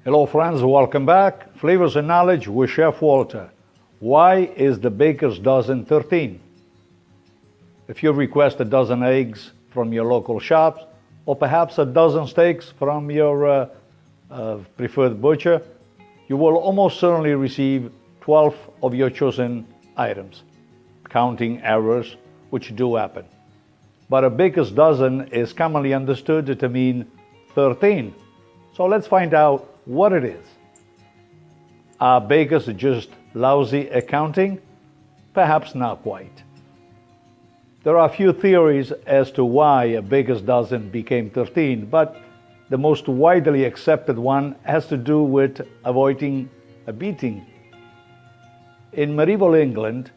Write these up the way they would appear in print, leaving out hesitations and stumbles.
Hello friends, welcome back. Flavors and Knowledge with Chef Walter. Why is the baker's dozen 13? If you request a dozen eggs from your local shops, or perhaps a dozen steaks from your preferred butcher, you will almost certainly receive 12 of your chosen items. Counting errors, which do happen. But a baker's dozen is commonly understood to mean 13. So let's find out what it is. Are bakers just lousy at counting? Perhaps not quite. There are a few theories as to why a baker's dozen became 13, but the most widely accepted one has to do with avoiding a beating. In medieval England,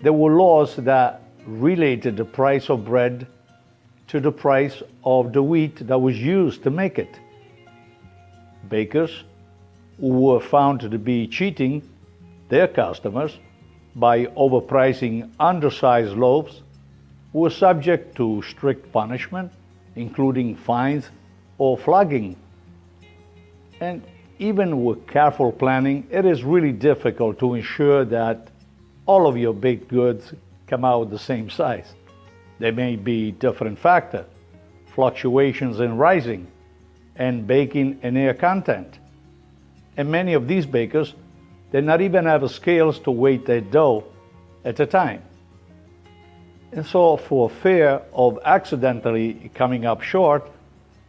there were laws that related the price of bread to the price of the wheat that was used to make it. Bakers who were found to be cheating their customers by overpricing undersized loaves were subject to strict punishment, including fines or flogging. And even with careful planning, it is really difficult to ensure that all of your baked goods come out the same size. There may be different factors, fluctuations in rising and baking and air content. And many of these bakers did not even have scales to weigh their dough at a time. And so for fear of accidentally coming up short,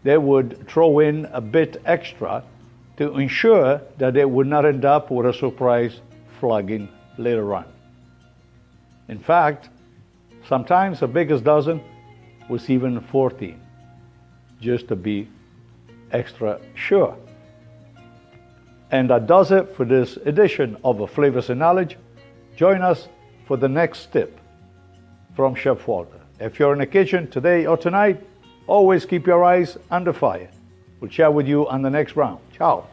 they would throw in a bit extra to ensure that they would not end up with a surprise flogging later on. In fact, sometimes a baker's dozen was even 14, just to be extra sure. And that does it for this edition of Flavors and Knowledge. Join us for the next tip from Chef Walter. If you're in the kitchen today or tonight, always keep your eyes on the fire. We'll chat with you on the next round. Ciao.